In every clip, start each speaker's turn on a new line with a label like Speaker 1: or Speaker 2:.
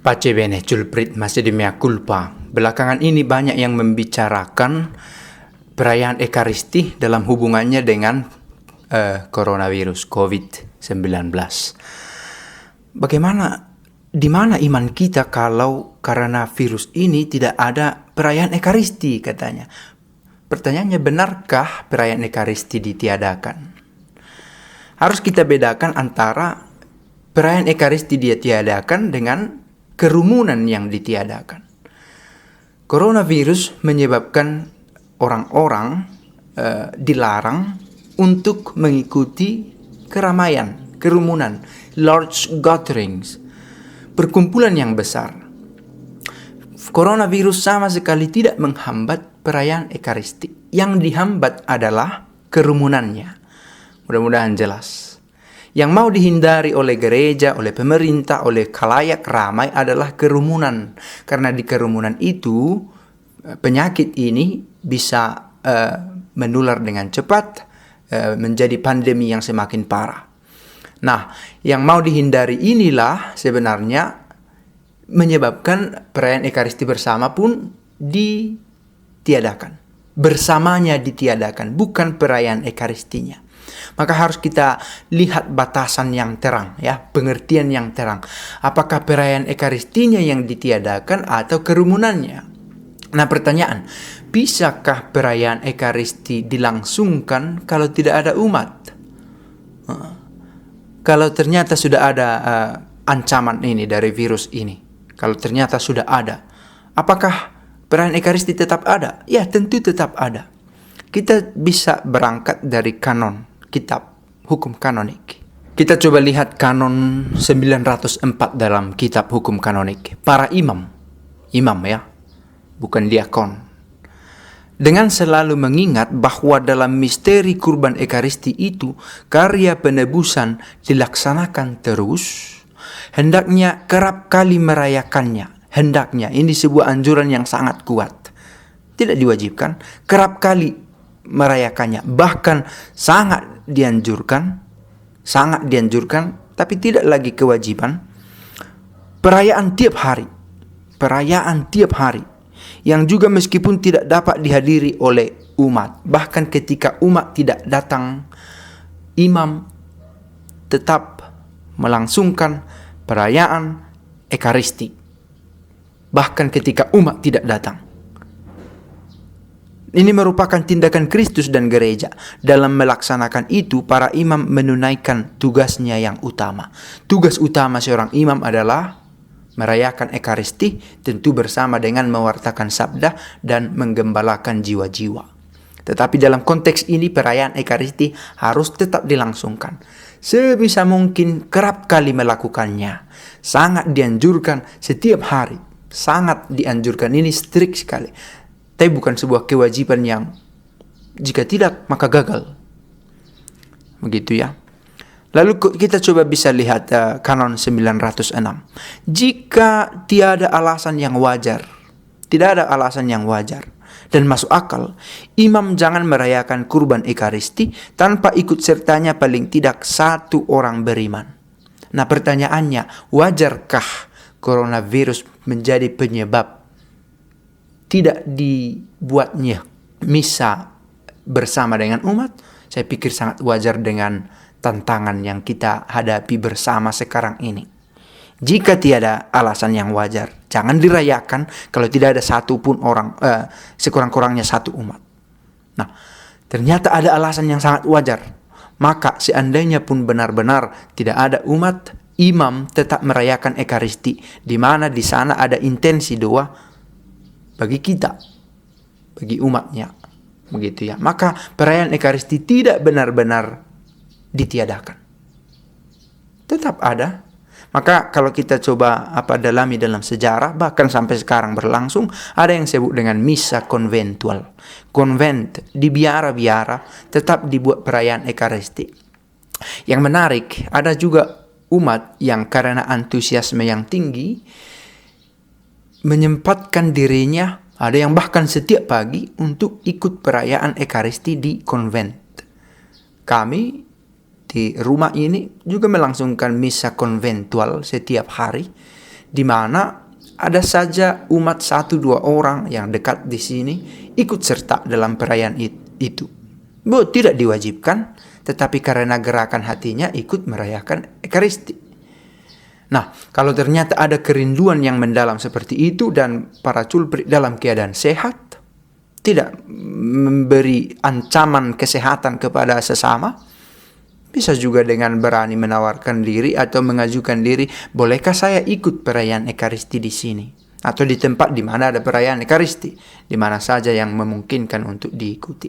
Speaker 1: Pace bene culprit masih di mea culpa. Belakangan ini banyak yang membicarakan perayaan Ekaristi dalam hubungannya dengan coronavirus COVID-19. Bagaimana, di mana iman kita kalau karena virus ini tidak ada perayaan Ekaristi katanya? Pertanyaannya, benarkah perayaan Ekaristi ditiadakan? Harus kita bedakan antara perayaan Ekaristi ditiadakan dengan kerumunan yang ditiadakan. Coronavirus menyebabkan orang-orang dilarang untuk mengikuti keramaian, kerumunan, large gatherings, perkumpulan yang besar. Coronavirus sama sekali tidak menghambat perayaan Ekaristi. Yang dihambat adalah kerumunannya. Mudah-mudahan jelas. Yang mau dihindari oleh gereja, oleh pemerintah, oleh khalayak ramai adalah kerumunan. Karena di kerumunan itu penyakit ini bisa menular dengan cepat, menjadi pandemi yang semakin parah. Nah, yang mau dihindari inilah sebenarnya menyebabkan perayaan Ekaristi bersama pun ditiadakan. Bersamanya ditiadakan, bukan perayaan Ekaristinya. Maka harus kita lihat batasan yang terang, ya, pengertian yang terang. Apakah perayaan Ekaristinya yang ditiadakan atau kerumunannya? Nah, pertanyaan, bisakah perayaan Ekaristi dilangsungkan kalau tidak ada umat? Kalau ternyata sudah ada ancaman ini dari virus ini, kalau ternyata sudah ada, apakah perayaan Ekaristi tetap ada? Ya, tentu tetap ada. Kita bisa berangkat dari kanon kitab hukum kanonik. Kita coba lihat kanon 904 dalam kitab hukum kanonik. Para imam ya, bukan diakon. Dengan selalu mengingat bahwa dalam misteri kurban Ekaristi itu karya penebusan dilaksanakan terus, hendaknya kerap kali merayakannya. Hendaknya, ini sebuah anjuran yang sangat kuat. Tidak diwajibkan, kerap kali merayakannya. Bahkan sangat dianjurkan, tapi tidak lagi kewajiban. Perayaan tiap hari, yang juga meskipun tidak dapat dihadiri oleh umat. Bahkan ketika umat tidak datang, imam tetap melangsungkan perayaan Ekaristi. Bahkan ketika umat tidak datang. Ini merupakan tindakan Kristus dan gereja. Dalam melaksanakan itu, para imam menunaikan tugasnya yang utama. Tugas utama seorang imam adalah merayakan Ekaristi, tentu bersama dengan mewartakan sabda dan menggembalakan jiwa-jiwa. Tetapi dalam konteks ini, perayaan Ekaristi harus tetap dilangsungkan. Sebisa mungkin kerap kali melakukannya. Sangat dianjurkan setiap hari. Sangat dianjurkan, ini strict sekali. Tapi bukan sebuah kewajiban yang jika tidak maka gagal. Begitu ya. Lalu kita coba bisa lihat kanon 906. Jika tiada alasan yang wajar, tidak ada alasan yang wajar dan masuk akal, imam jangan merayakan kurban Ekaristi tanpa ikut sertanya paling tidak satu orang beriman. Nah, pertanyaannya, wajarkah coronavirus menjadi penyebab tidak dibuatnya misa bersama dengan umat? Saya pikir sangat wajar dengan tantangan yang kita hadapi bersama sekarang ini. Jika tiada alasan yang wajar, jangan dirayakan kalau tidak ada satu pun orang, sekurang-kurangnya satu umat. Nah, ternyata ada alasan yang sangat wajar. Maka seandainya pun benar-benar tidak ada umat, imam tetap merayakan Ekaristi, di mana di sana ada intensi doa bagi kita, bagi umatnya, begitu ya. Maka perayaan Ekaristi tidak benar-benar ditiadakan, tetap ada. Maka kalau kita coba dalami dalam sejarah, bahkan sampai sekarang berlangsung, ada yang disebut dengan misa konventual. Konvent di biara-biara tetap dibuat perayaan Ekaristi. Yang menarik, ada juga umat yang karena antusiasme yang tinggi menyempatkan dirinya, ada yang bahkan setiap pagi untuk ikut perayaan Ekaristi di konvent. Kami di rumah ini juga melangsungkan misa konventual setiap hari. di mana ada saja umat 1-2 orang yang dekat di sini ikut serta dalam perayaan itu. Tidak diwajibkan, tetapi karena gerakan hatinya ikut merayakan Ekaristi. Nah, kalau ternyata ada kerinduan yang mendalam seperti itu dan para culprit dalam keadaan sehat, tidak memberi ancaman kesehatan kepada sesama, bisa juga dengan berani menawarkan diri atau mengajukan diri, bolehkah saya ikut perayaan Ekaristi di sini? Atau di tempat di mana ada perayaan Ekaristi, di mana saja yang memungkinkan untuk diikuti.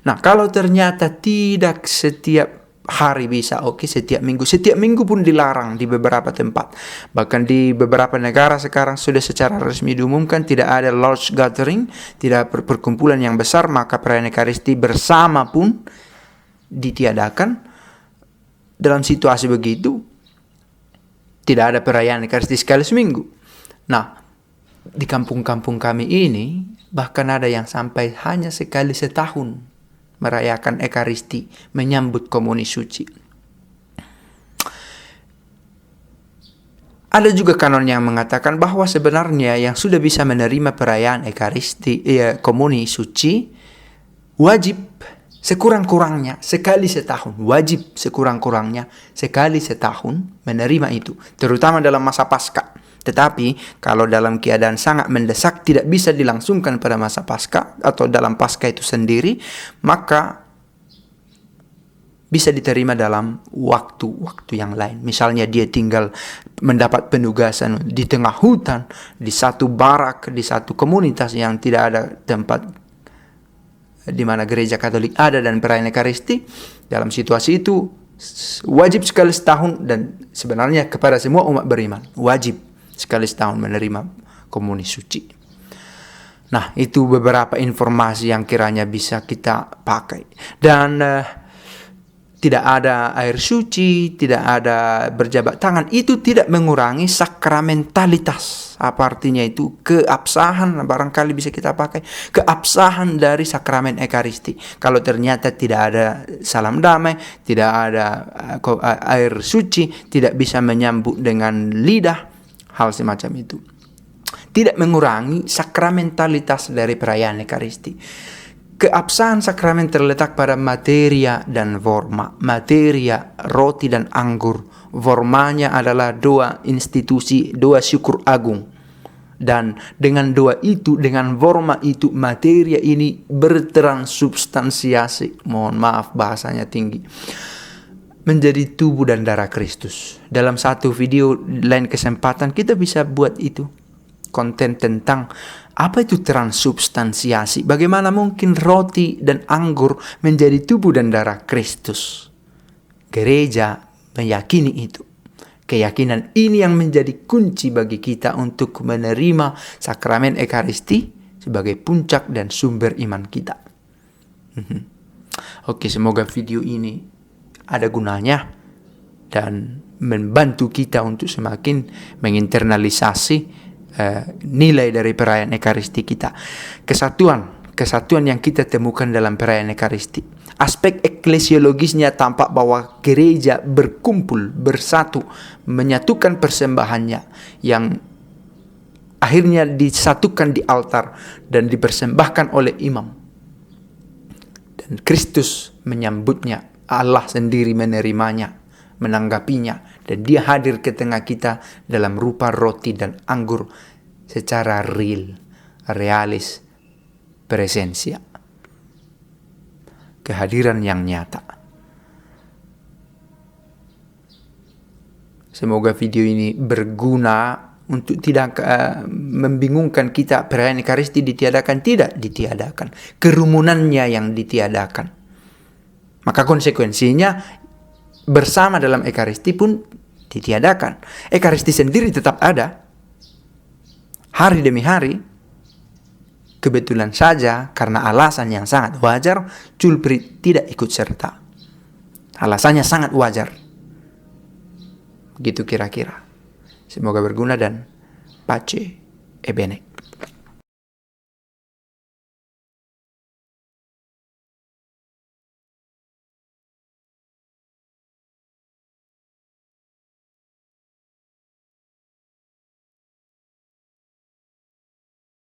Speaker 1: Nah, kalau ternyata tidak setiap hari bisa, setiap minggu pun dilarang di beberapa tempat. Bahkan di beberapa negara sekarang sudah secara resmi diumumkan tidak ada large gathering, tidak perkumpulan yang besar, maka perayaan Ekaristi bersama pun ditiadakan. Dalam situasi begitu, tidak ada perayaan Ekaristi sekali seminggu. Nah, di kampung-kampung kami ini bahkan ada yang sampai hanya sekali setahun merayakan Ekaristi, menyambut komuni suci. Ada juga kanon yang mengatakan bahwa sebenarnya yang sudah bisa menerima perayaan Ekaristi, komuni suci, wajib sekurang-kurangnya sekali setahun, menerima itu, terutama dalam masa Paskah. Tetapi kalau dalam keadaan sangat mendesak tidak bisa dilangsungkan pada masa Paskah atau dalam Paskah itu sendiri, maka bisa diterima dalam waktu-waktu yang lain. Misalnya dia tinggal mendapat penugasan di tengah hutan, di satu barak, di satu komunitas yang tidak ada tempat di mana gereja Katolik ada dan perayaan Ekaristi. Dalam situasi itu wajib sekali setahun, dan sebenarnya kepada semua umat beriman wajib sekali setahun menerima komuni suci. Nah, itu beberapa informasi yang kiranya bisa kita pakai. Dan tidak ada air suci, tidak ada berjabat tangan, itu tidak mengurangi sakramentalitas. Apa artinya itu? Keabsahan, barangkali bisa kita pakai. Keabsahan dari sakramen Ekaristi. Kalau ternyata tidak ada salam damai, tidak ada air suci, tidak bisa menyambut dengan lidah, hal semacam itu tidak mengurangi sakramentalitas dari perayaan Ekaristi. Keabsahan sakramen terletak pada materia dan forma. Materia, roti dan anggur. Formanya adalah doa institusi, doa syukur agung. Dan dengan doa itu, dengan forma itu, materia ini bertransubstansiasi. Mohon maaf bahasanya tinggi. Menjadi tubuh dan darah Kristus. Dalam satu video lain kesempatan kita bisa buat itu. Konten tentang apa itu transubstansiasi. Bagaimana mungkin roti dan anggur menjadi tubuh dan darah Kristus. Gereja meyakini itu. Keyakinan ini yang menjadi kunci bagi kita untuk menerima sakramen Ekaristi sebagai puncak dan sumber iman kita. Oke, semoga video ini ada gunanya dan membantu kita untuk semakin menginternalisasi nilai dari perayaan Ekaristi kita. Kesatuan yang kita temukan dalam perayaan Ekaristi. Aspek eklesiologisnya tampak bahwa gereja berkumpul, bersatu, menyatukan persembahannya yang akhirnya disatukan di altar dan dipersembahkan oleh imam. Dan Kristus menyambutnya. Allah sendiri menerimanya, menanggapinya, dan dia hadir ke tengah kita dalam rupa roti dan anggur secara realis, presensia. Kehadiran yang nyata. Semoga video ini berguna untuk tidak membingungkan kita. Perayaan Ekaristi ditiadakan, tidak ditiadakan. Kerumunannya yang ditiadakan. Maka konsekuensinya bersama dalam Ekaristi pun ditiadakan. Ekaristi sendiri tetap ada. Hari demi hari. Kebetulan saja karena alasan yang sangat wajar, culprit tidak ikut serta. Alasannya sangat wajar. Begitu kira-kira. Semoga berguna dan pace e bene.